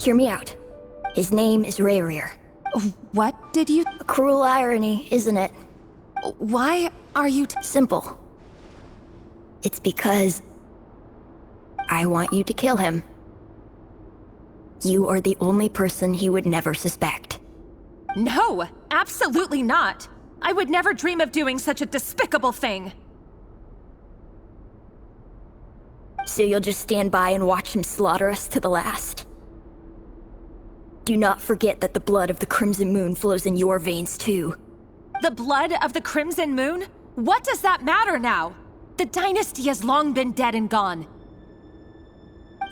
hear me out. His name is Rayrir. What did you... A cruel irony, isn't it? Why are you... Simple. It's because... I want you to kill him. You are the only person he would never suspect. No, absolutely not. I would never dream of doing such a despicable thing. So you'll just stand by and watch him slaughter us to the last? Do not forget that the blood of the Crimson Moon flows in your veins too. The blood of the Crimson Moon? What does that matter now? The dynasty has long been dead and gone.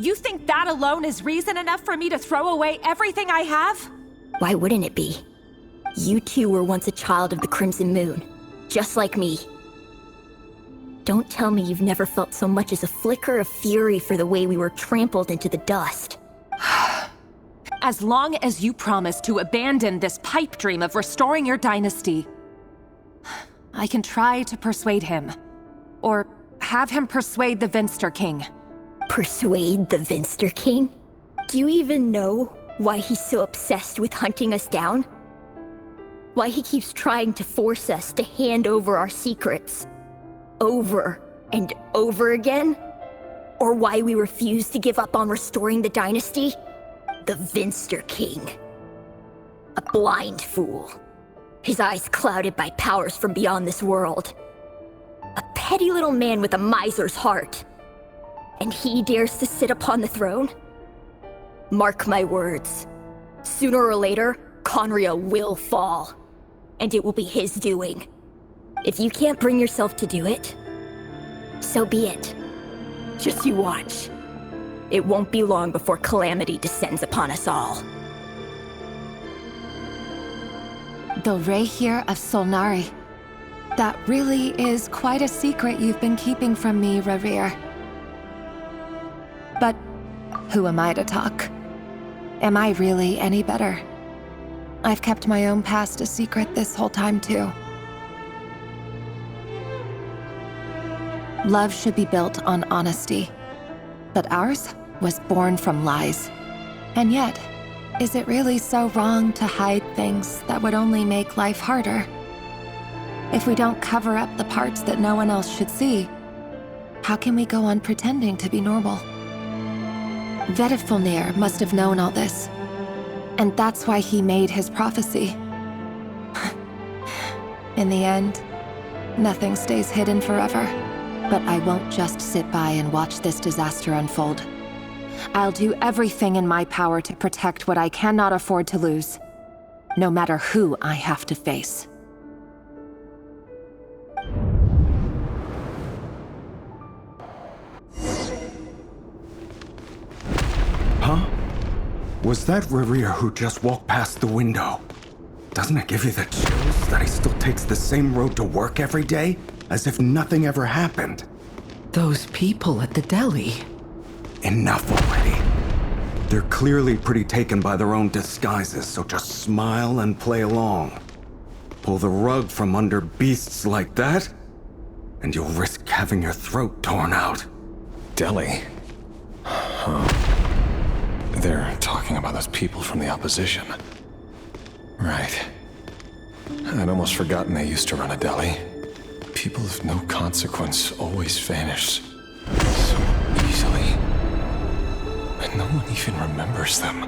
You think that alone is reason enough for me to throw away everything I have? Why wouldn't it be? You too were once a child of the Crimson Moon, just like me. Don't tell me you've never felt so much as a flicker of fury for the way we were trampled into the dust. As long as you promise to abandon this pipe dream of restoring your dynasty, I can try to persuade him. Or have him persuade the Vinster King. Persuade the Vinster King? Do you even know why he's so obsessed with hunting us down? Why he keeps trying to force us to hand over our secrets? Over and over again? Or why we refuse to give up on restoring the dynasty? The Vinster King. A blind fool. His eyes clouded by powers from beyond this world. A petty little man with a miser's heart. And he dares to sit upon the throne? Mark my words. Sooner or later, Conria will fall. And it will be his doing. If you can't bring yourself to do it, so be it. Just you watch. It won't be long before calamity descends upon us all. The Rayrir of Solnari. That really is quite a secret you've been keeping from me, Rayrir. But who am I to talk? Am I really any better? I've kept my own past a secret this whole time, too. Love should be built on honesty. But ours was born from lies. And yet, is it really so wrong to hide things that would only make life harder? If we don't cover up the parts that no one else should see, how can we go on pretending to be normal? Vedifulnir must have known all this. And that's why he made his prophecy. In the end, nothing stays hidden forever. But I won't just sit by and watch this disaster unfold. I'll do everything in my power to protect what I cannot afford to lose, no matter who I have to face. Huh? Was that Rayrir who just walked past the window? Doesn't it give you the chills that he still takes the same road to work every day? As if nothing ever happened. Those people at the deli. Enough already. They're clearly pretty taken by their own disguises, so just smile and play along. Pull the rug from under beasts like that, and you'll risk having your throat torn out. Deli? Huh. They're talking about those people from the opposition. Right. I'd almost forgotten they used to run a deli. People of no consequence always vanish so easily. And no one even remembers them.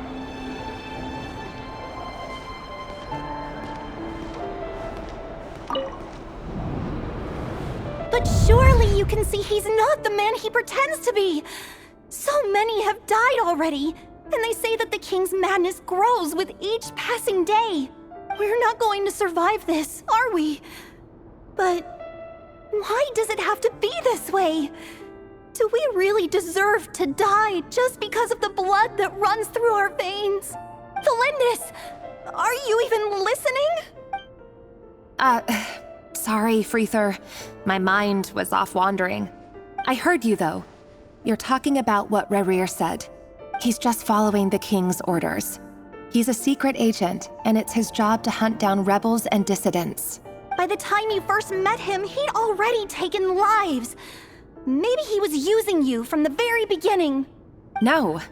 But surely you can see he's not the man he pretends to be! So many have died already, and they say that the king's madness grows with each passing day. We're not going to survive this, are we? But why does it have to be this way? Do we really deserve to die just because of the blood that runs through our veins? Felindis, are you even listening? Sorry, Freether. My mind was off wandering. I heard you, though. You're talking about what Rayrir said. He's just following the king's orders. He's a secret agent, and it's his job to hunt down rebels and dissidents. By the time you first met him, he'd already taken lives. Maybe he was using you from the very beginning. No.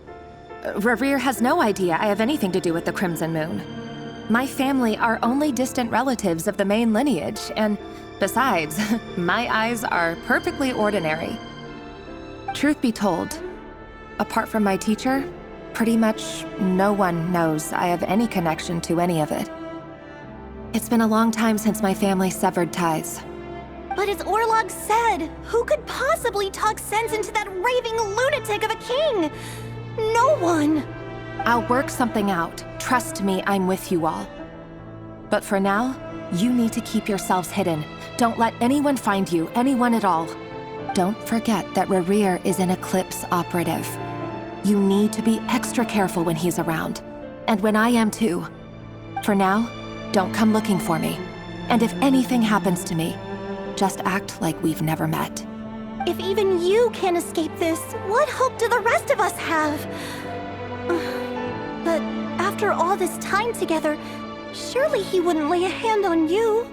Rerir has no idea I have anything to do with the Crimson Moon. My family are only distant relatives of the main lineage, and besides, my eyes are perfectly ordinary. Truth be told, apart from my teacher, pretty much no one knows I have any connection to any of it. It's been a long time since my family severed ties. But as Orlog said, who could possibly talk sense into that raving lunatic of a king? No one! I'll work something out. Trust me, I'm with you all. But for now, you need to keep yourselves hidden. Don't let anyone find you, anyone at all. Don't forget that Rerir is an Eclipse operative. You need to be extra careful when he's around. And when I am too. For now, don't come looking for me. And if anything happens to me, just act like we've never met. If even you can't escape this, what hope do the rest of us have? But after all this time together, surely he wouldn't lay a hand on you.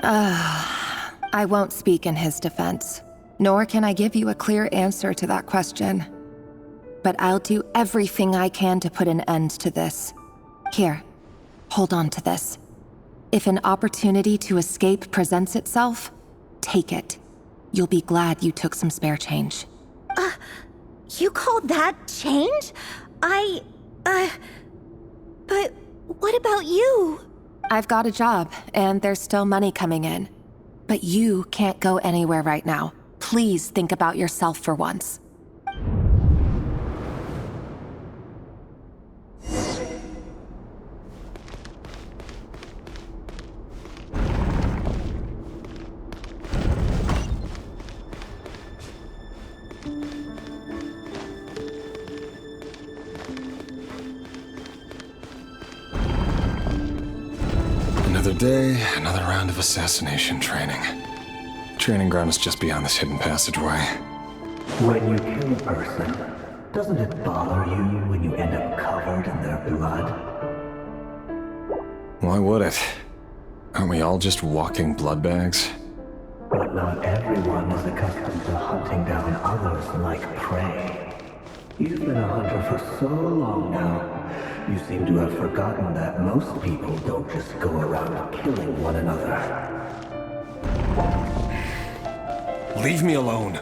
I won't speak in his defense, nor can I give you a clear answer to that question. But I'll do everything I can to put an end to this. Here, hold on to this. If an opportunity to escape presents itself, take it. You'll be glad you took some spare change. You call that change? But what about you? I've got a job, and there's still money coming in. But you can't go anywhere right now. Please think about yourself for once. Another day, another round of assassination training. Training ground is just beyond this hidden passageway. When you kill a person, doesn't it bother you when you end up covered in their blood? Why would it? Aren't we all just walking blood bags? But not everyone is accustomed to hunting down others like prey. You've been a hunter for so long now, you seem to have forgotten that most people don't just go around killing one another. Leave me alone!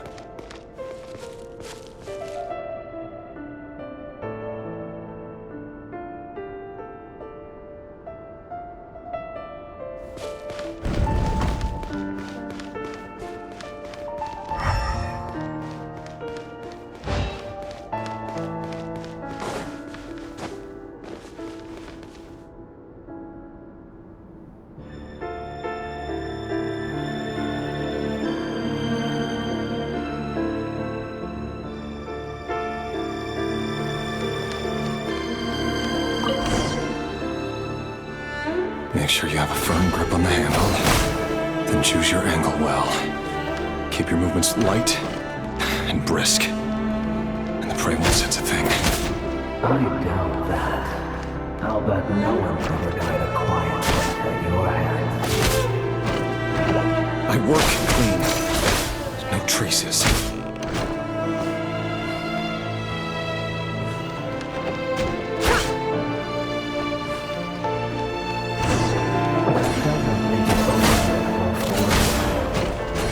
Make sure you have a firm grip on the handle, then choose your angle well. Keep your movements light and brisk, and the prey won't sense a thing. I doubt that. I'll bet no one's ever died a quiet death at your hands. I work clean. No traces.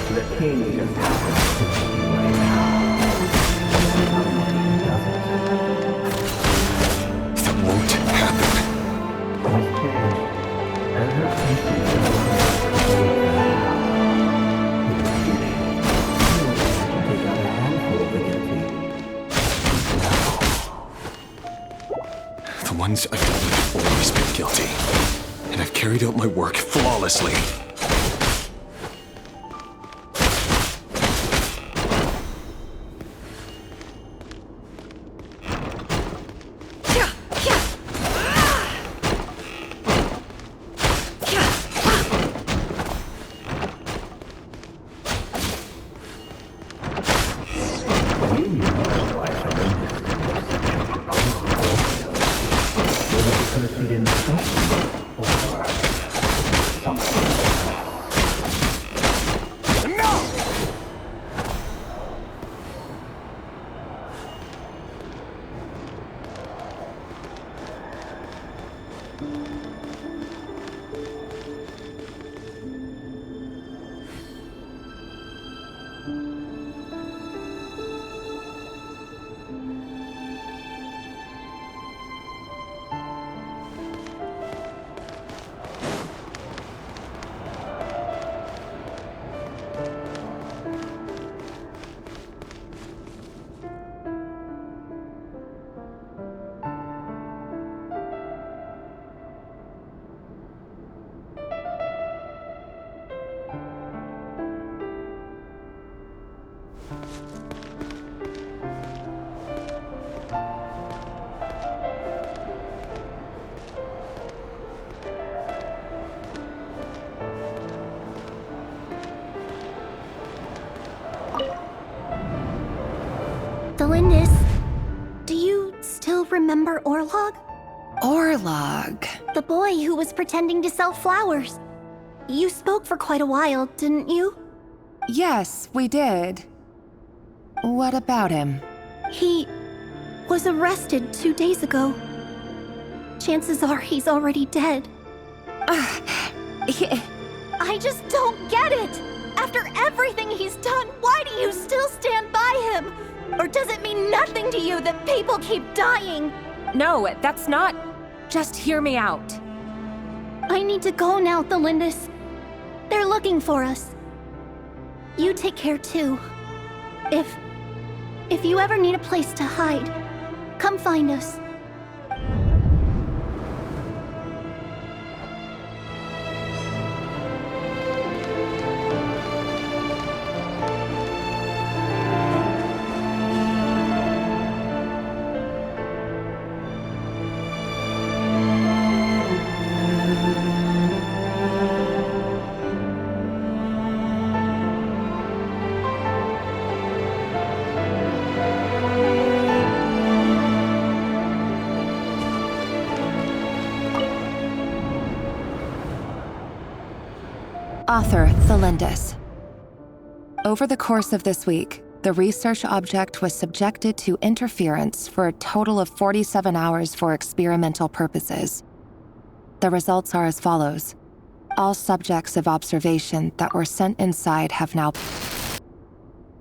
The king just happens to be right now. That won't happen. What's changed? And her face is take out a handful of the guilty. The ones I've dealt with have always been guilty, and I've carried out my work flawlessly. Delindis, do you still remember Orlog? Orlog. The boy who was pretending to sell flowers. You spoke for quite a while, didn't you? Yes, we did. What about him? He was arrested 2 days ago. Chances are he's already dead. I just don't get it! After everything he's done, why do you still stand by him? Or does it mean nothing to you that people keep dying? No, that's not... Just hear me out. I need to go now, Delindis. They're looking for us. You take care too. If you ever need a place to hide, come find us. Author Delindis. Over the course of this week, the research object was subjected to interference for a total of 47 hours for experimental purposes. The results are as follows. All subjects of observation that were sent inside have now...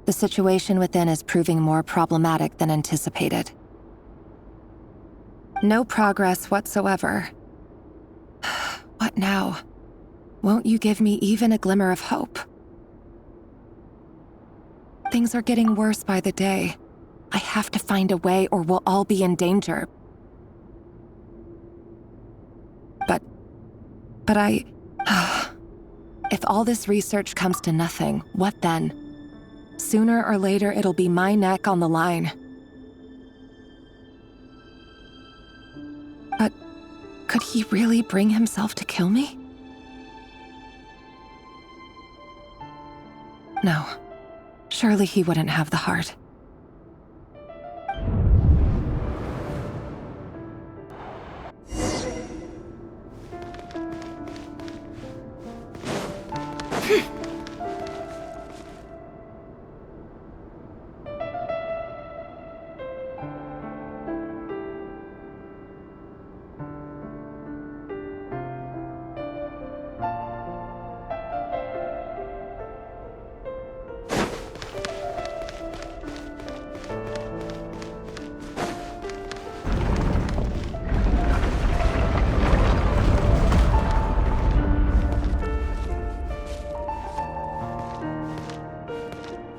The situation within is proving more problematic than anticipated. No progress whatsoever. What now? Won't you give me even a glimmer of hope? Things are getting worse by the day. I have to find a way or we'll all be in danger. But I... If all this research comes to nothing, what then? Sooner or later, it'll be my neck on the line. But could he really bring himself to kill me? No, surely he wouldn't have the heart.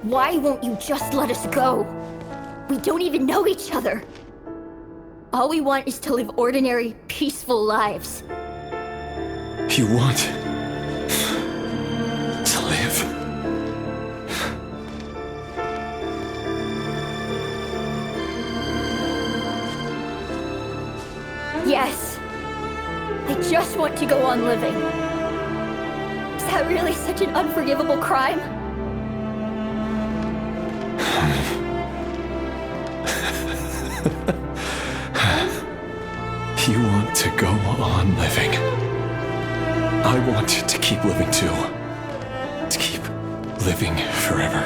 Why won't you just let us go? We don't even know each other. All we want is to live ordinary, peaceful lives. You want to live? Yes. I just want to go on living. Is that really such an unforgivable crime? You want to go on living. I want to keep living too. To keep living forever.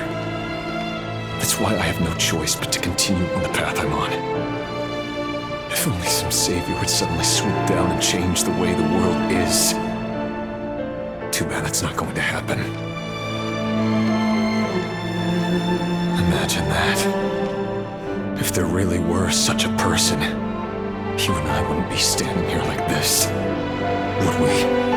That's why I have no choice but to continue on the path I'm on. If only some savior would suddenly swoop down and change the way the world is. Too bad that's not going to happen. Imagine that. If there really were such a person, you and I wouldn't be standing here like this, would we?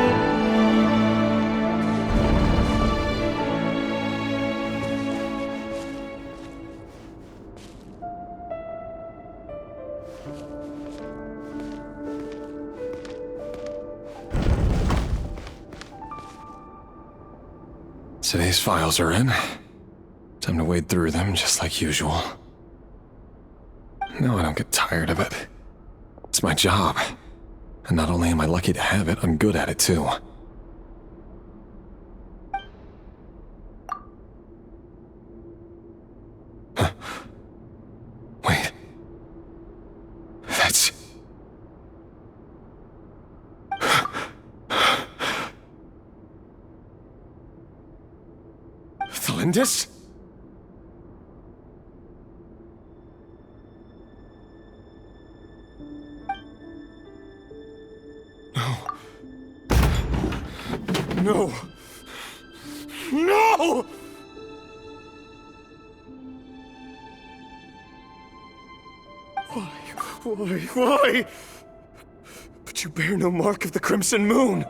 Today's files are in. Time to wade through them just like usual. No, I don't get tired of it. It's my job. And not only am I lucky to have it, I'm good at it too. Huh. Wait. That's... Thalindis? No. No! Why? But you bear no mark of the Crimson Moon.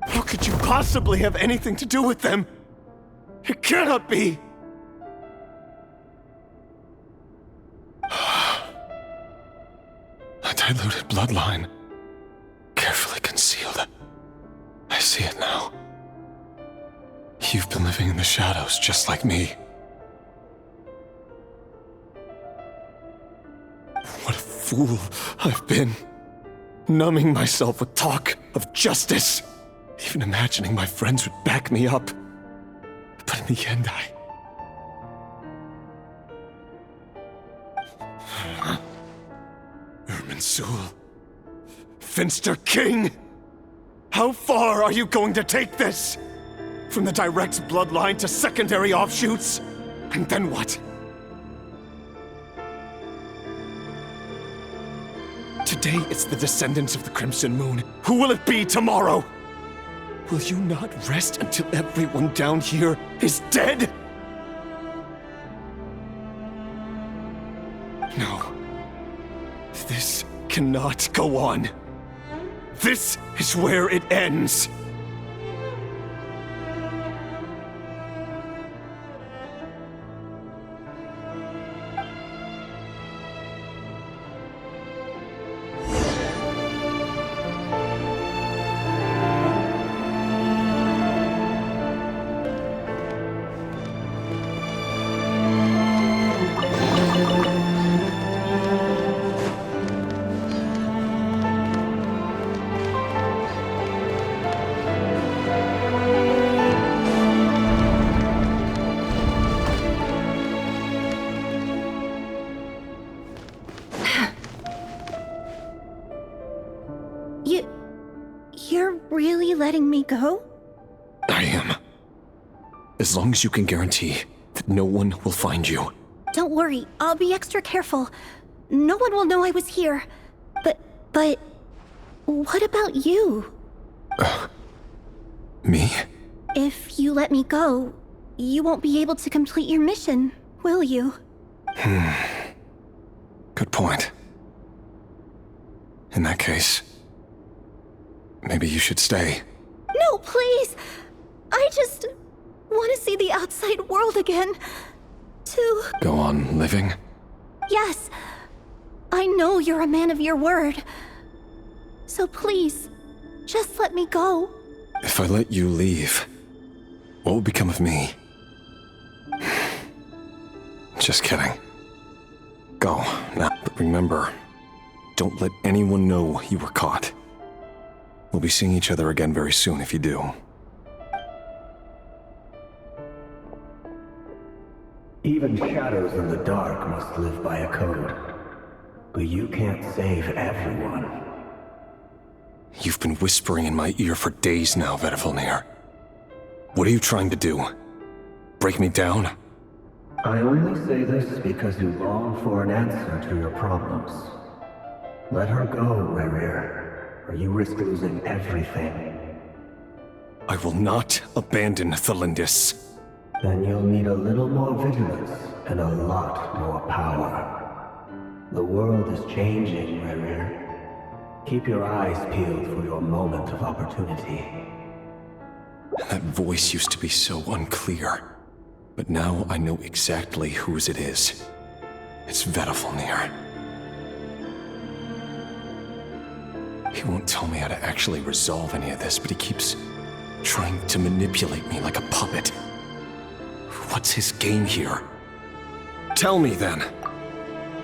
How could you possibly have anything to do with them? It cannot be! A diluted bloodline. Carefully concealed. I see it now. You've been living in the shadows just like me. What a fool I've been. Numbing myself with talk of justice. Even imagining my friends would back me up. But in the end, Irminsul. Finster King! How far are you going to take this? From the direct bloodline to secondary offshoots? And then what? Today it's the descendants of the Crimson Moon. Who will it be tomorrow? Will you not rest until everyone down here is dead? No. This cannot go on. This is where it ends. You're really letting me go? I am. As long as you can guarantee that no one will find you. Don't worry, I'll be extra careful. No one will know I was here. But... what about you? Me? If you let me go, you won't be able to complete your mission, will you? Good point. In that case, maybe you should stay. No, please! I just want to see the outside world again. To... Go on living? Yes. I know you're a man of your word. So please, just let me go. If I let you leave, what will become of me? Just kidding. Go, now, but remember, don't let anyone know you were caught. We'll be seeing each other again very soon if you do. Even shadows in the dark must live by a code. But you can't save everyone. You've been whispering in my ear for days now, Vedifilnir. What are you trying to do? Break me down? I only say this because you long for an answer to your problems. Let her go, Rerir, or you risk losing everything. I will not abandon Thelindis. Then you'll need a little more vigilance and a lot more power. The world is changing, Rerir. Keep your eyes peeled for your moment of opportunity. That voice used to be so unclear. But now I know exactly whose it is. It's Vedafalnir. He won't tell me how to actually resolve any of this, but he keeps trying to manipulate me like a puppet. What's his game here? Tell me then.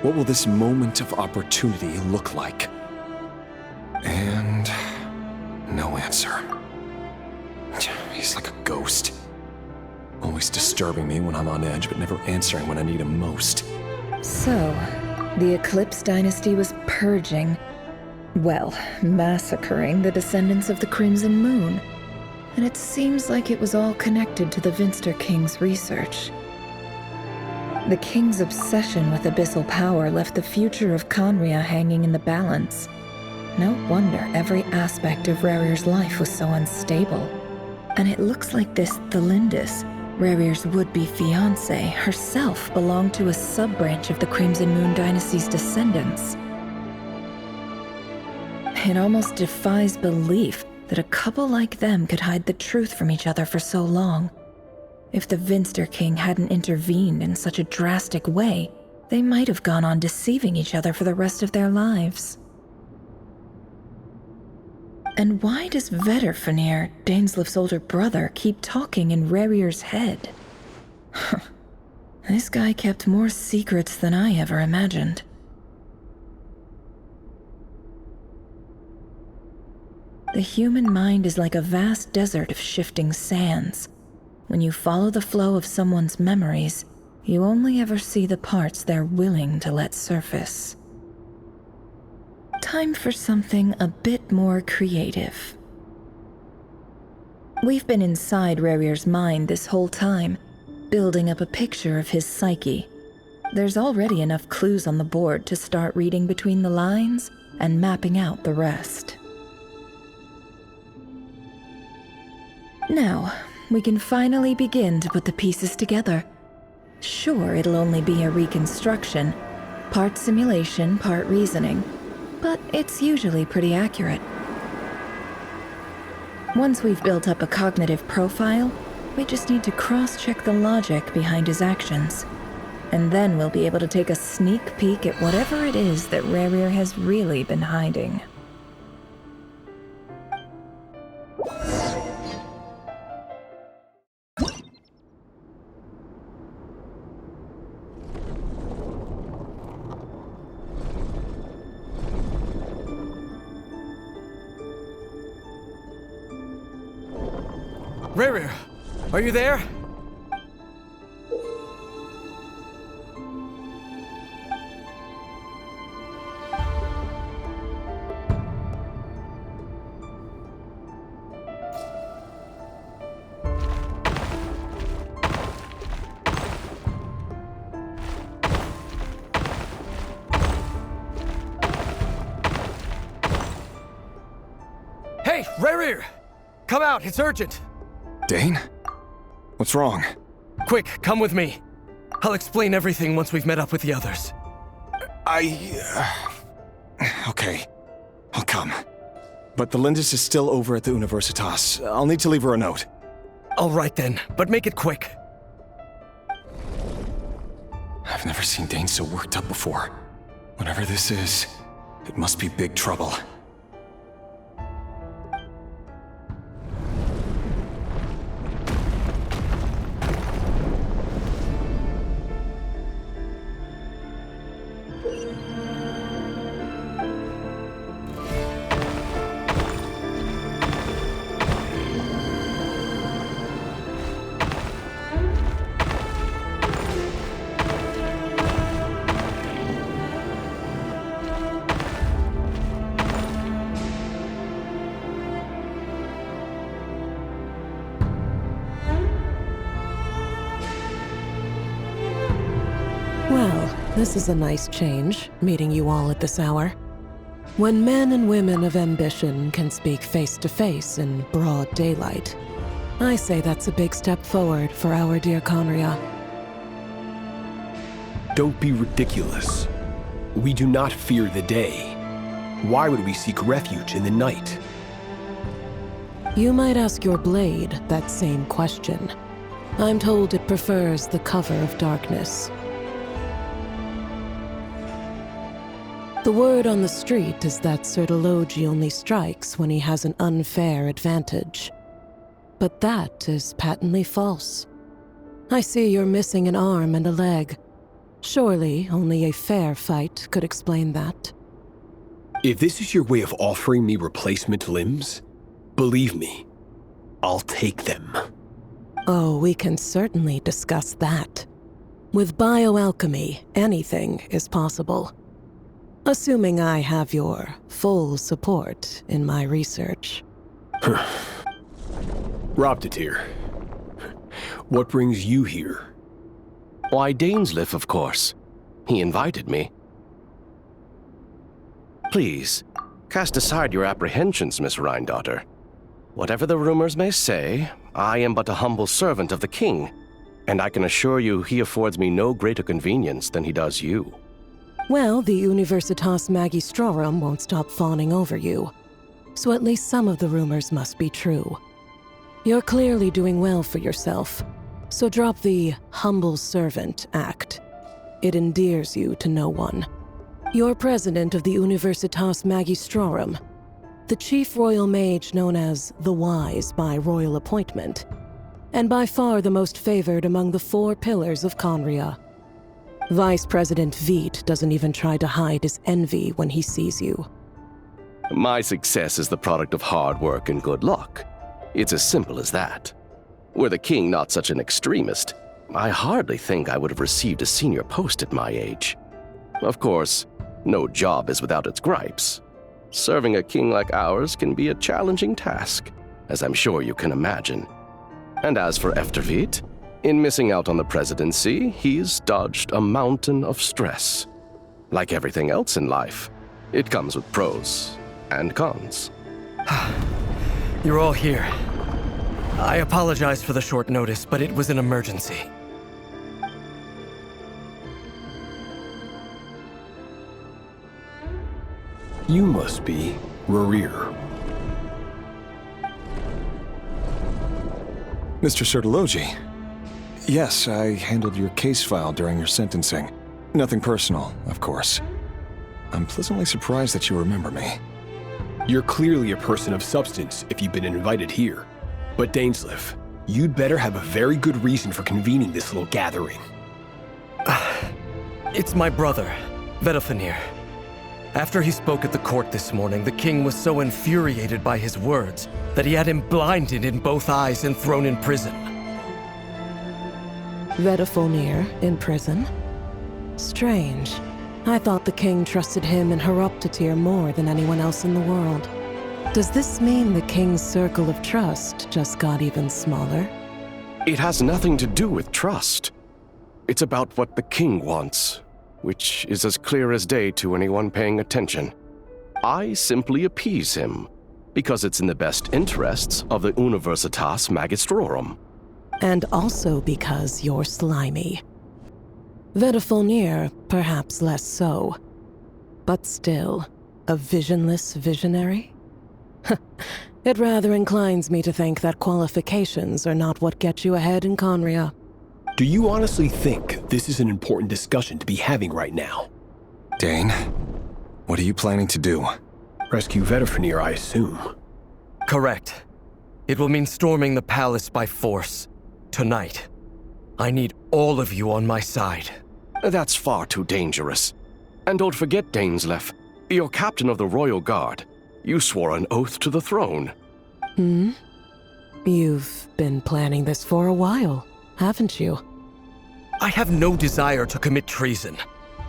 What will this moment of opportunity look like? And no answer. He's like a ghost. Always disturbing me when I'm on edge, but never answering when I need him most. So, the Eclipse Dynasty was purging, well, massacring the descendants of the Crimson Moon. And it seems like it was all connected to the Vinster King's research. The King's obsession with abyssal power left the future of Conria hanging in the balance. No wonder every aspect of Rerir's life was so unstable. And it looks like this Thelindis, Rerir's would-be fiancée, herself belonged to a sub-branch of the Crimson Moon Dynasty's descendants. It almost defies belief that a couple like them could hide the truth from each other for so long. If the Vinster King hadn't intervened in such a drastic way, they might have gone on deceiving each other for the rest of their lives. And why does Vedafalnir, Daneslif's older brother, keep talking in Rerir's head? This guy kept more secrets than I ever imagined. The human mind is like a vast desert of shifting sands. When you follow the flow of someone's memories, you only ever see the parts they're willing to let surface. Time for something a bit more creative. We've been inside Rerir's mind this whole time, building up a picture of his psyche. There's already enough clues on the board to start reading between the lines and mapping out the rest. Now, we can finally begin to put the pieces together. Sure, it'll only be a reconstruction, part simulation, part reasoning, but it's usually pretty accurate. Once we've built up a cognitive profile, we just need to cross-check the logic behind his actions. And then we'll be able to take a sneak peek at whatever it is that Rerir has really been hiding. Rerir, are you there? Hey, Rerir! Come out, it's urgent! Dane? What's wrong? Quick, come with me. I'll explain everything once we've met up with the others. Okay. I'll come. But Thelindis is still over at the Universitas. I'll need to leave her a note. All right then, but make it quick. I've never seen Dane so worked up before. Whatever this is, it must be big trouble. This is a nice change, meeting you all at this hour. When men and women of ambition can speak face to face in broad daylight, I say that's a big step forward for our dear Conria. Don't be ridiculous. We do not fear the day. Why would we seek refuge in the night? You might ask your blade that same question. I'm told it prefers the cover of darkness. The word on the street is that Sir Delogi only strikes when he has an unfair advantage. But that is patently false. I see you're missing an arm and a leg. Surely only a fair fight could explain that. If this is your way of offering me replacement limbs, believe me, I'll take them. Oh, we can certainly discuss that. With bioalchemy, anything is possible. Assuming I have your full support in my research. Robtatir, what brings you here? Why, Dainsleif, of course. He invited me. Please, cast aside your apprehensions, Miss Rhindaughter. Whatever the rumors may say, I am but a humble servant of the king, and I can assure you he affords me no greater convenience than he does you. Well, the Universitas Magistrorum won't stop fawning over you, so at least some of the rumors must be true. You're clearly doing well for yourself, so drop the humble servant act. It endears you to no one. You're president of the Universitas Magistrorum, the chief royal mage known as the Wise by royal appointment, and by far the most favored among the 4 pillars of Conria. Vice President Veit doesn't even try to hide his envy when he sees you. My success is the product of hard work and good luck. It's as simple as that. Were the king not such an extremist, I hardly think I would have received a senior post at my age. Of course, no job is without its gripes. Serving a king like ours can be a challenging task, as I'm sure you can imagine. And as for Efterveit, in missing out on the presidency, he's dodged a mountain of stress. Like everything else in life, it comes with pros and cons. You're all here. I apologize for the short notice, but it was an emergency. You must be Rerir. Mr. Sir Delogi. Yes, I handled your case file during your sentencing. Nothing personal, of course. I'm pleasantly surprised that you remember me. You're clearly a person of substance if you've been invited here. But Dainsleif, you'd better have a very good reason for convening this little gathering. It's my brother, Vedalfenir. After he spoke at the court this morning, the king was so infuriated by his words that he had him blinded in both eyes and thrown in prison. Vedalfenir in prison? Strange. I thought the king trusted him and Horoptatir more than anyone else in the world. Does this mean the king's circle of trust just got even smaller? It has nothing to do with trust. It's about what the king wants, which is as clear as day to anyone paying attention. I simply appease him, because it's in the best interests of the Universitas Magistrorum. And also because you're slimy. Vedalfenir, perhaps less so. But still, a visionless visionary? It rather inclines me to think that qualifications are not what get you ahead in Conria. Do you honestly think this is an important discussion to be having right now? Dane, what are you planning to do? Rescue Vedalfenir, I assume. Correct. It will mean storming the palace by force. Tonight. I need all of you on my side. That's far too dangerous. And don't forget, Dainsleif, you're captain of the Royal Guard. You swore an oath to the throne. You've been planning this for a while, haven't you? I have no desire to commit treason.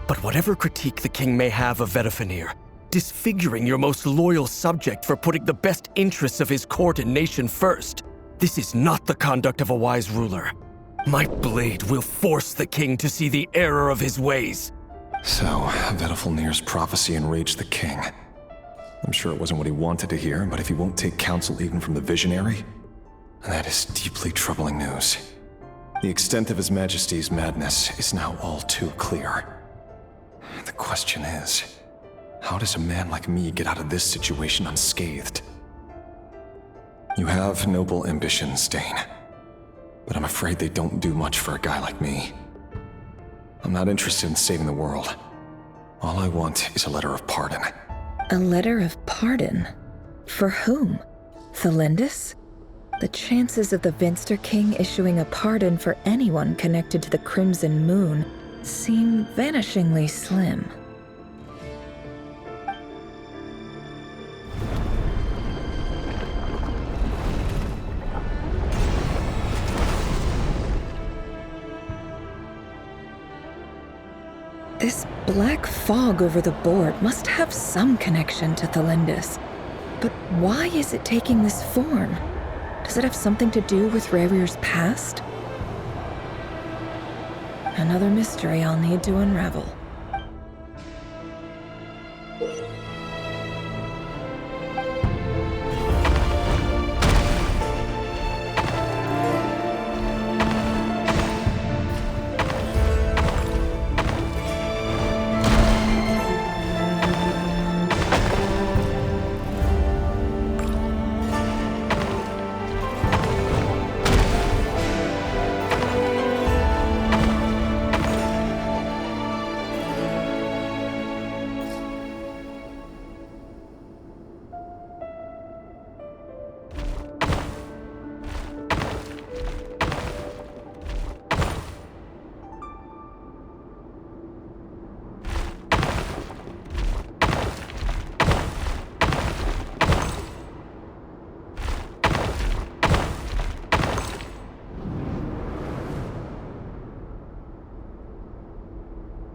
But whatever critique the king may have of Vedalfenir, disfiguring your most loyal subject for putting the best interests of his court and nation first, this is not the conduct of a wise ruler. My blade will force the king to see the error of his ways. So, Vedalfnir's prophecy enraged the king. I'm sure it wasn't what he wanted to hear, but if he won't take counsel even from the visionary, that is deeply troubling news. The extent of His Majesty's madness is now all too clear. The question is, how does a man like me get out of this situation unscathed? You have noble ambitions, Dane, but I'm afraid they don't do much for a guy like me. I'm not interested in saving the world. All I want is a letter of pardon. A letter of pardon? For whom? Thelindis? The chances of the Vinster King issuing a pardon for anyone connected to the Crimson Moon seem vanishingly slim. This black fog over the board must have some connection to Thelindis. But why is it taking this form? Does it have something to do with Rerir's past? Another mystery I'll need to unravel.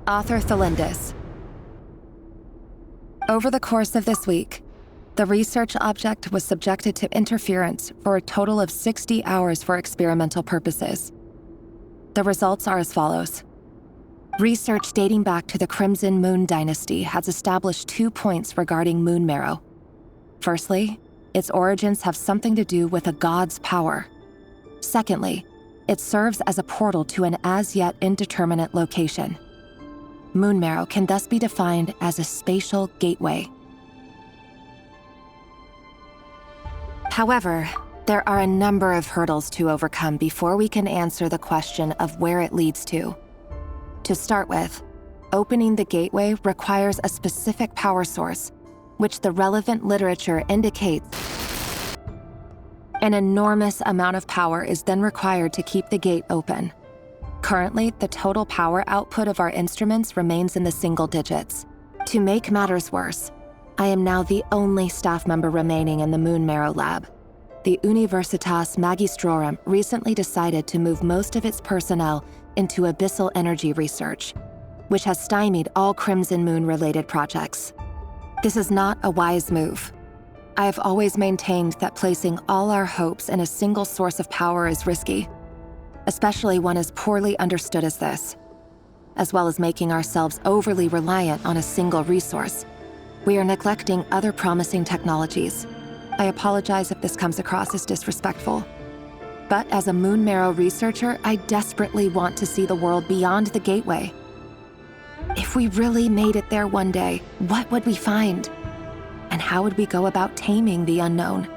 Author Thelindis. Over the course of this week, the research object was subjected to interference for a total of 60 hours for experimental purposes. The results are as follows. Research dating back to the Crimson Moon Dynasty has established 2 points regarding moon marrow. Firstly, its origins have something to do with a god's power. Secondly, it serves as a portal to an as-yet indeterminate location. Moon marrow can thus be defined as a spatial gateway. However, there are a number of hurdles to overcome before we can answer the question of where it leads to. To start with, opening the gateway requires a specific power source, which the relevant literature indicates. An enormous amount of power is then required to keep the gate open. Currently, the total power output of our instruments remains in the single digits. To make matters worse, I am now the only staff member remaining in the Moon Marrow lab. The Universitas Magistrorum recently decided to move most of its personnel into abyssal energy research, which has stymied all Crimson Moon-related projects. This is not a wise move. I have always maintained that placing all our hopes in a single source of power is risky, especially one as poorly understood as this. As well as making ourselves overly reliant on a single resource, we are neglecting other promising technologies. I apologize if this comes across as disrespectful. But as a Moon Marrow researcher, I desperately want to see the world beyond the gateway. If we really made it there one day, what would we find? And how would we go about taming the unknown?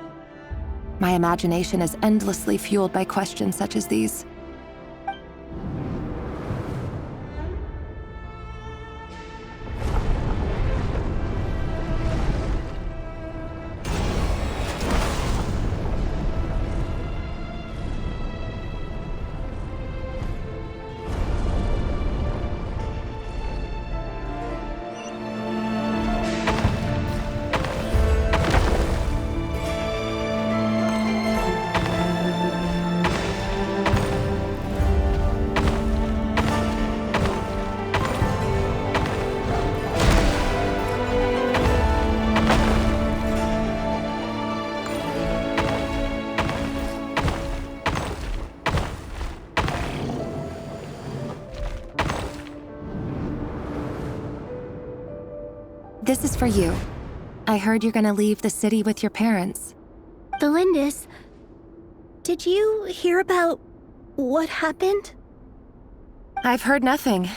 My imagination is endlessly fueled by questions such as these. This is for you. I heard you're gonna leave the city with your parents. The Lindis. Did you hear about what happened? I've heard nothing.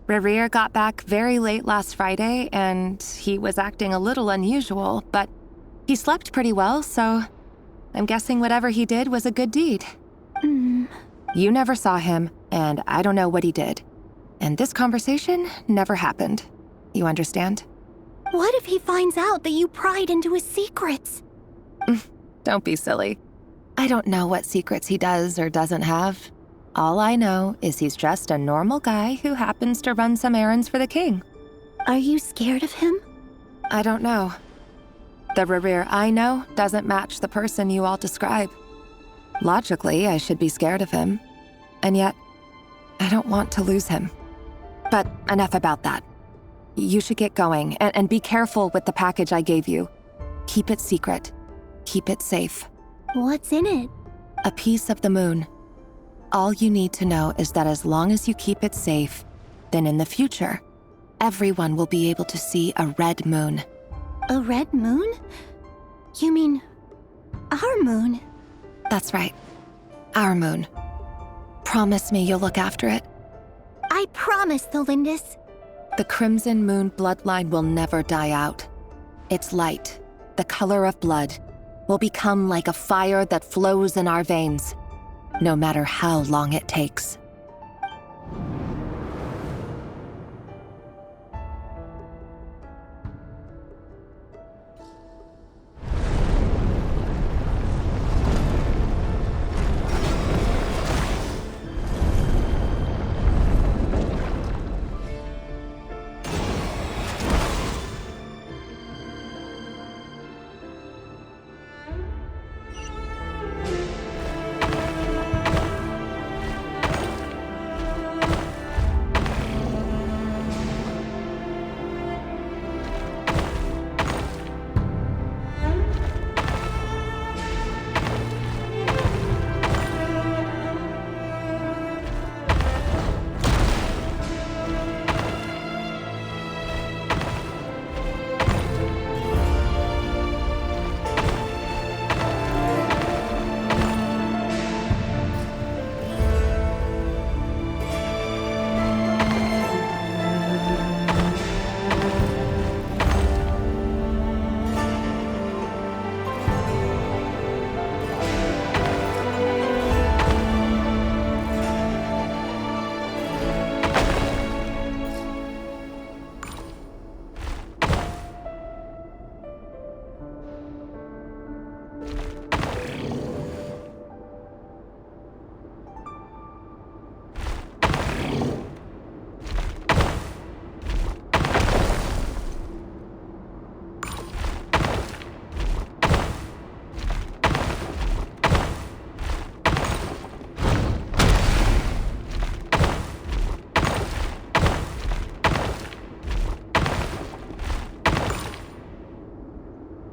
Rerir got back very late last Friday, and he was acting a little unusual, but he slept pretty well, so I'm guessing whatever he did was a good deed. You never saw him, and I don't know what he did. And this conversation never happened. You understand? What if he finds out that you pried into his secrets? Don't be silly. I don't know what secrets he does or doesn't have. All I know is he's just a normal guy who happens to run some errands for the king. Are you scared of him? I don't know. The Rerir I know doesn't match the person you all describe. Logically, I should be scared of him. And yet, I don't want to lose him. But enough about that. You should get going, and be careful with the package I gave you. Keep it secret. Keep it safe. What's in it? A piece of the moon. All you need to know is that as long as you keep it safe, then in the future, everyone will be able to see a red moon. A red moon? You mean our moon? That's right. Our moon. Promise me you'll look after it. I promise, the Lindis. The Crimson Moon bloodline will never die out. Its light, the color of blood, will become like a fire that flows in our veins, no matter how long it takes.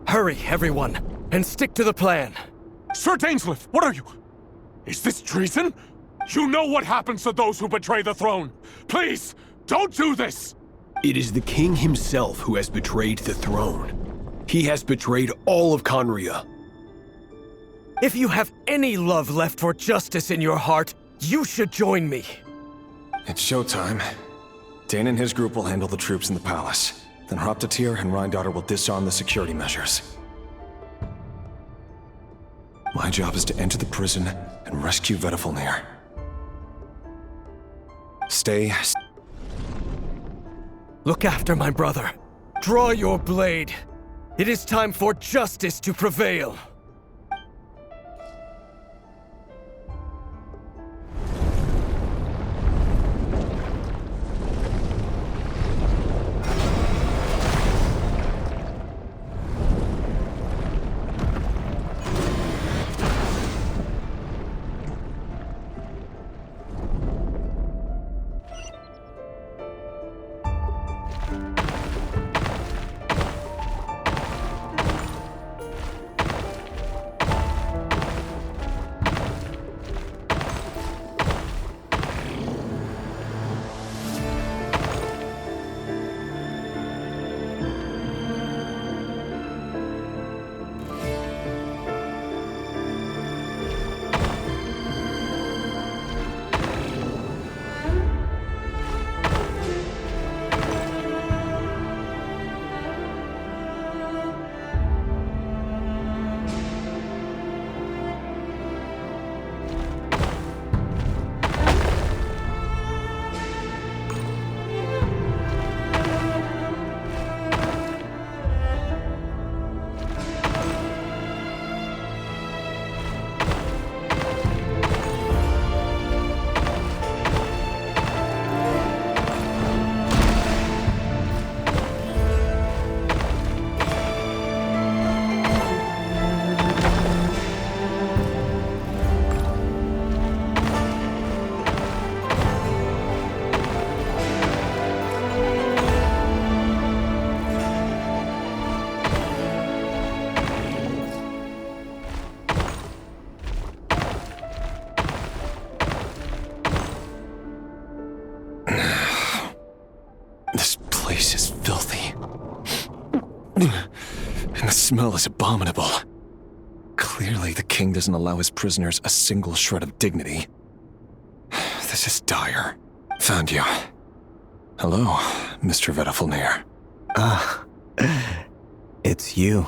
Hurry, everyone, and stick to the plan. Sir Dainsleif, what are you? Is this treason? You know what happens to those who betray the throne. Please, don't do this! It is the king himself who has betrayed the throne. He has betrayed all of Conria. If you have any love left for justice in your heart, you should join me. It's showtime. Dane and his group will handle the troops in the palace. Then Hraptatir and Rheindotter will disarm the security measures. My job is to enter the prison and rescue Vedifalnir. Stay. Look after my brother. Draw your blade. It is time for justice to prevail. And the smell is abominable. Clearly, the king doesn't allow his prisoners a single shred of dignity. This is dire. Found you. Hello, Mr. Vedafilnir. Ah, it's you.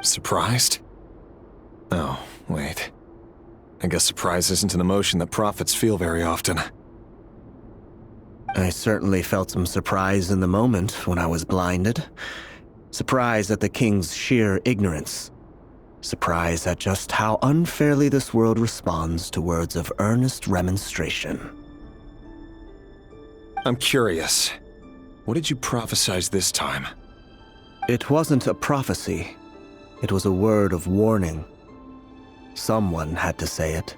Surprised? Oh, wait. I guess surprise isn't an emotion that prophets feel very often. I certainly felt some surprise in the moment when I was blinded. Surprise at the king's sheer ignorance. Surprise at just how unfairly this world responds to words of earnest remonstration. I'm curious. What did you prophesize this time? It wasn't a prophecy. It was a word of warning. Someone had to say it.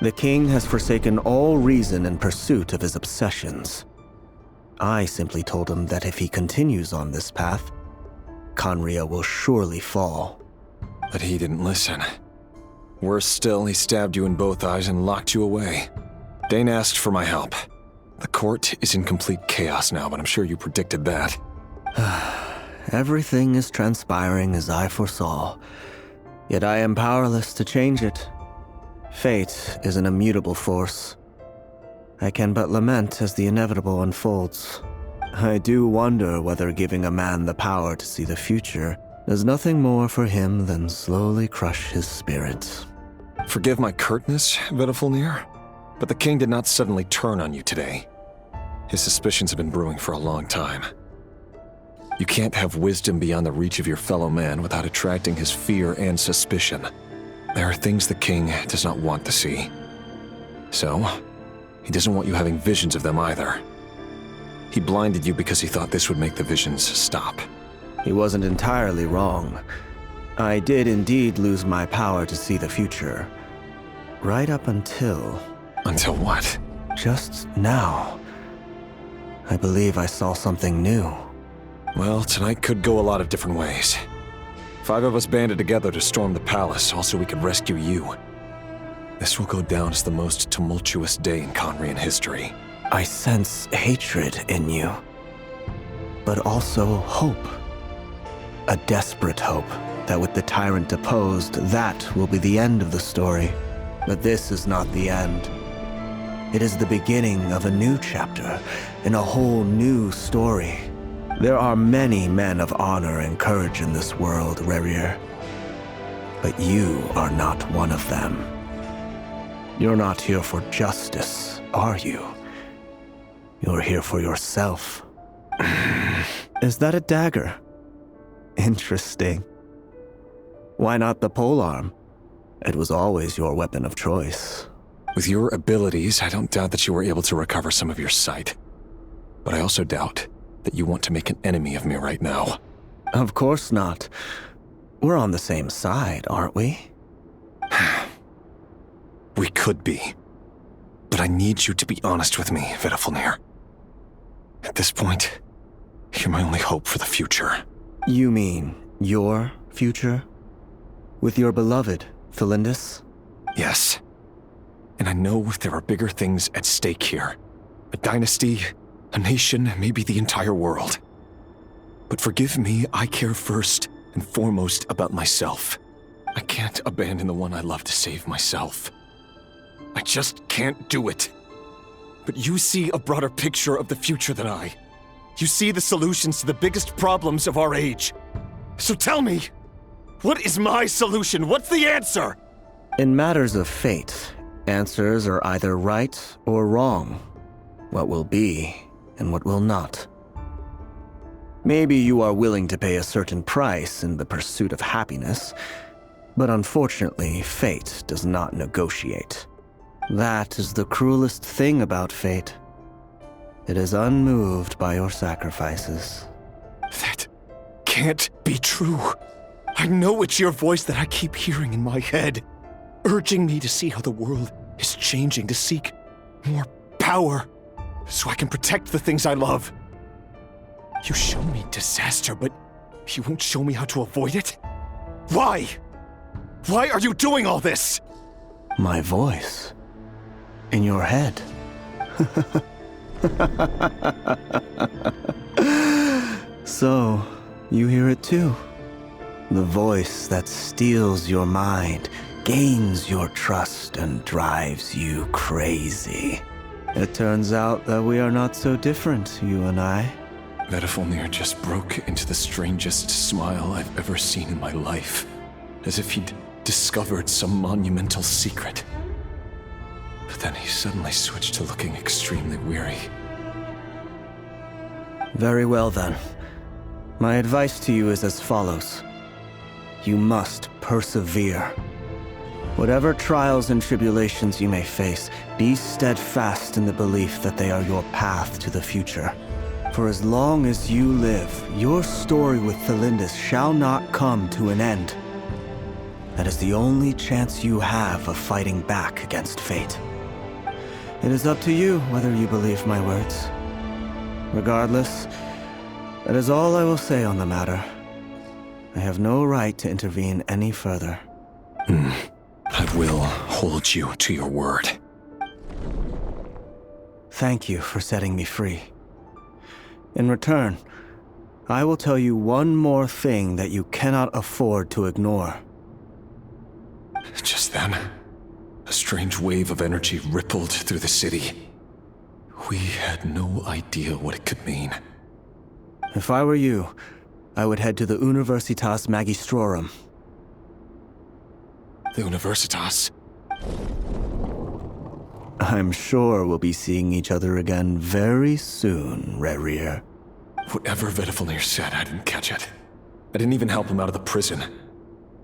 The king has forsaken all reason in pursuit of his obsessions. I simply told him that if he continues on this path, Khaenri'ah will surely fall. But he didn't listen. Worse still, he stabbed you in both eyes and locked you away. Dane asked for my help. The court is in complete chaos now, but I'm sure you predicted that. Everything is transpiring as I foresaw, yet I am powerless to change it. Fate is an immutable force. I can but lament as the inevitable unfolds. I do wonder whether giving a man the power to see the future does nothing more for him than slowly crush his spirit. Forgive my curtness, Vedafilnir, but the king did not suddenly turn on you today. His suspicions have been brewing for a long time. You can't have wisdom beyond the reach of your fellow man without attracting his fear and suspicion. There are things the king does not want to see. So, he doesn't want you having visions of them either. He blinded you because he thought this would make the visions stop. He wasn't entirely wrong. I did indeed lose my power to see the future. Right up until... Until what? Just now. I believe I saw something new. Well, tonight could go a lot of different ways. 5 of us banded together to storm the palace, also we could rescue you. This will go down as the most tumultuous day in Khaenri'ah history. I sense hatred in you, but also hope. A desperate hope that with the tyrant deposed, that will be the end of the story. But this is not the end. It is the beginning of a new chapter in a whole new story. There are many men of honor and courage in this world, Rerir. But you are not one of them. You're not here for justice, are you? You're here for yourself. Is that a dagger? Interesting. Why not the polearm? It was always your weapon of choice. With your abilities, I don't doubt that you were able to recover some of your sight. But I also doubt that you want to make an enemy of me right now. Of course not. We're on the same side, aren't we? We could be. But I need you to be honest with me, Vedafilnir. At this point, you're my only hope for the future. You mean your future? With your beloved, Felindis? Yes. And I know there are bigger things at stake here. A dynasty, a nation, maybe the entire world. But forgive me, I care first and foremost about myself. I can't abandon the one I love to save myself. I just can't do it. But you see a broader picture of the future than I. You see the solutions to the biggest problems of our age. So tell me, what is my solution? What's the answer? In matters of fate, answers are either right or wrong. What will be and what will not. Maybe you are willing to pay a certain price in the pursuit of happiness, but unfortunately, fate does not negotiate. That is the cruelest thing about fate. It is unmoved by your sacrifices. That can't be true. I know it's your voice that I keep hearing in my head, urging me to see how the world is changing, to seek more power, so I can protect the things I love. You show me disaster, but you won't show me how to avoid it? Why? Why are you doing all this? My voice. In your head. So, you hear it too? The voice that steals your mind, gains your trust, and drives you crazy. It turns out that we are not so different, you and I. Vedifilnir just broke into the strangest smile I've ever seen in my life, as if he'd discovered some monumental secret. But then he suddenly switched to looking extremely weary. Very well then. My advice to you is as follows. You must persevere. Whatever trials and tribulations you may face, be steadfast in the belief that they are your path to the future. For as long as you live, your story with Thelindis shall not come to an end. That is the only chance you have of fighting back against fate. It is up to you whether you believe my words. Regardless, that is all I will say on the matter. I have no right to intervene any further. I will hold you to your word. Thank you for setting me free. In return, I will tell you one more thing that you cannot afford to ignore. Just then, a strange wave of energy rippled through the city. We had no idea what it could mean. If I were you, I would head to the Universitas Magistrorum. The Universitas? I'm sure we'll be seeing each other again very soon, Rerir. Whatever Vedifilnir said, I didn't catch it. I didn't even help him out of the prison.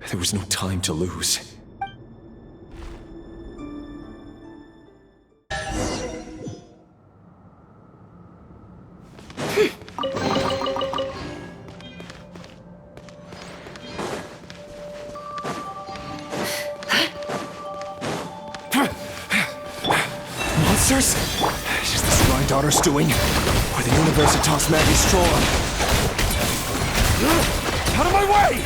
There was no time to lose. Monsters? Is this my daughter's doing? Or the Universitas Magistrorum? Out of my way!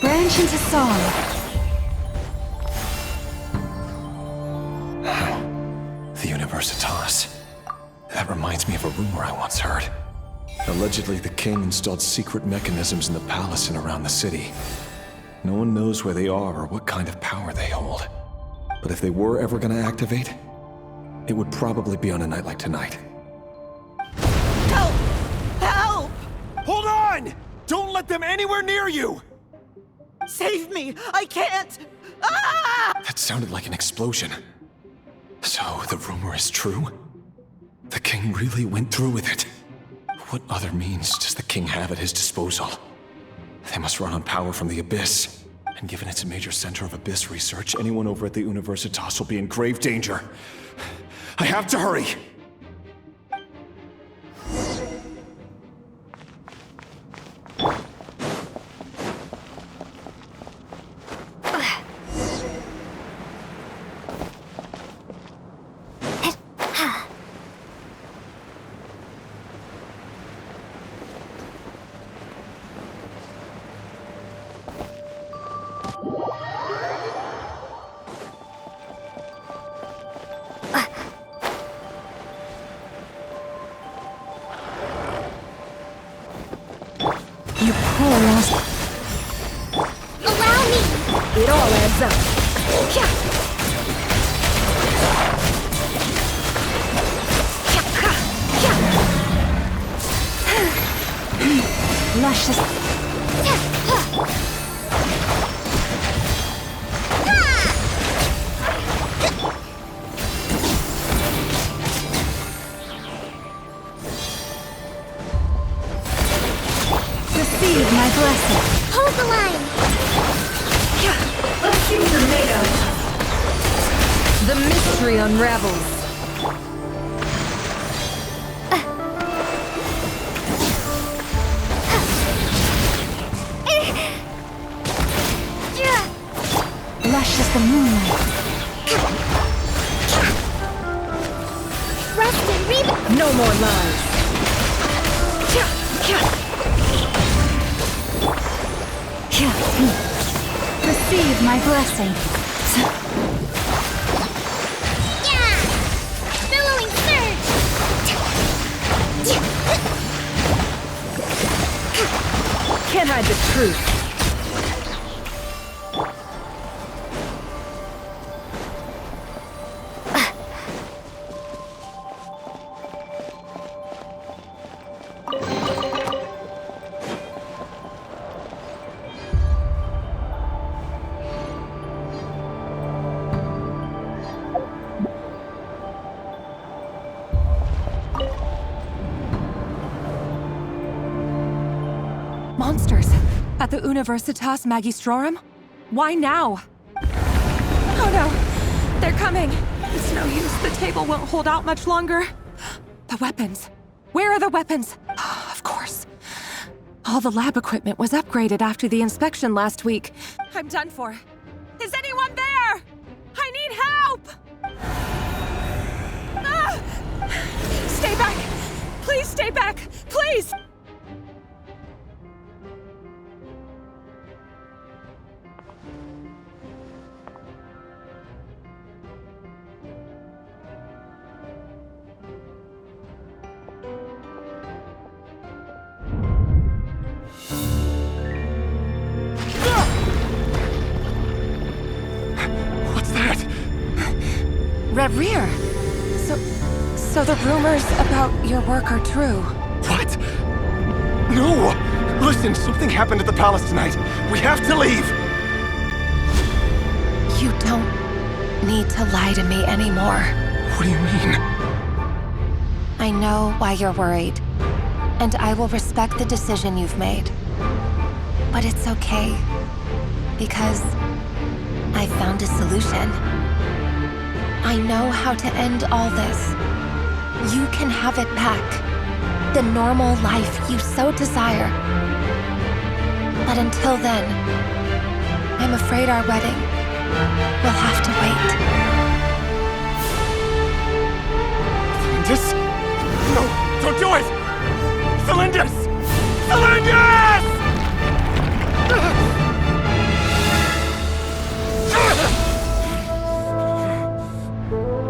Branch into song. The Universitas. That reminds me of a rumor I once heard. Allegedly, the king installed secret mechanisms in the palace and around the city. No one knows where they are or what kind of power they hold. But if they were ever going to activate, it would probably be on a night like tonight. Help! Help! Hold on! Don't let them anywhere near you! Save me! I can't! Ah! That sounded like an explosion. So, the rumor is true? The king really went through with it? What other means does the king have at his disposal? They must run on power from the Abyss. And given it's a major center of Abyss research, anyone over at the Universitas will be in grave danger. I have to hurry! You poor lost. Allow me! It all adds up. Luscious. Receive my blessing. Hold the line. Let's see what you're made of. The mystery unravels. Lush as the moonlight. Rest and read. No more lies. Receive my blessing. truth. Monsters! At the Universitas Magistrorum? Why now? Oh no! They're coming! It's no use, the table won't hold out much longer. The weapons. Where are the weapons? Of course. All the lab equipment was upgraded after the inspection last week. I'm done for. Is anyone there? I need help! Ah! Stay back! Please stay back! Please! Rear. So the rumors about your work are true. What? No! Listen, something happened at the palace tonight. We have to leave! You don't need to lie to me anymore. What do you mean? I know why you're worried, and I will respect the decision you've made. But it's okay, because I found a solution. I know how to end all this. You can have it back. The normal life you so desire. But until then, I'm afraid our wedding will have to wait. Celindus? No, don't do it! Celindus! Celindus!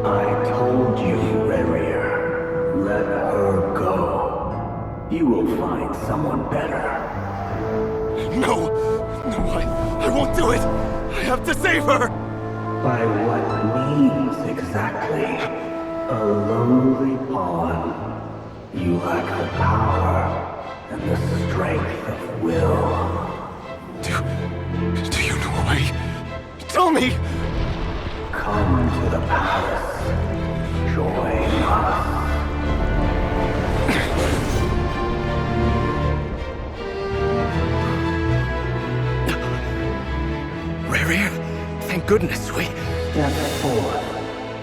I told you, Rerir. Let her go. You will find someone better. No! No, I won't do it! I have to save her! By what means exactly? A lowly pawn. You lack the power and the strength of will. Do you know why? Tell me! Come to the palace. Join us. Rerir, thank goodness we... Step forth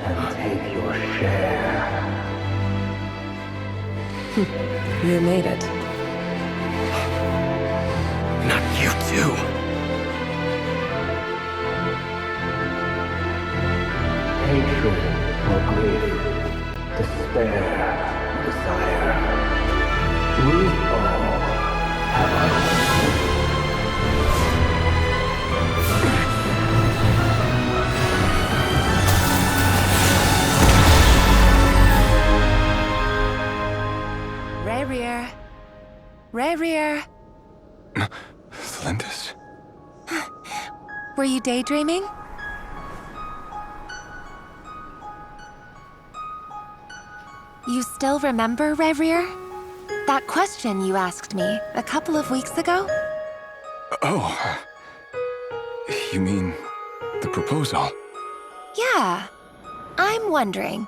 and take your share. You made it. Not you too. Hatred or grief, despair, desire. We all have our Rerir. Rerir. Celindus? Were you daydreaming? You still remember, Rerir? That question you asked me a couple of weeks ago? Oh. You mean the proposal? Yeah. I'm wondering,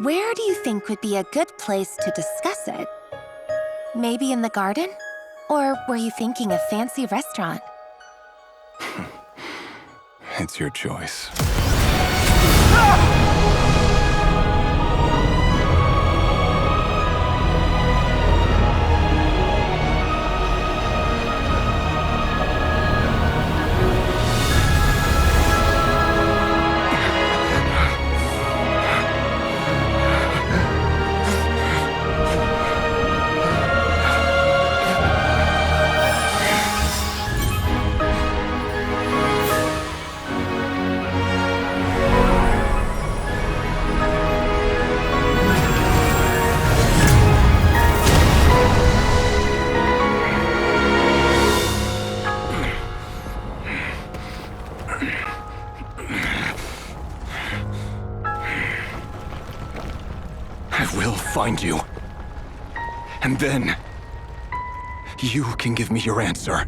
where do you think would be a good place to discuss it? Maybe in the garden? Or were you thinking a fancy restaurant? It's your choice. I will find you. And then, you can give me your answer.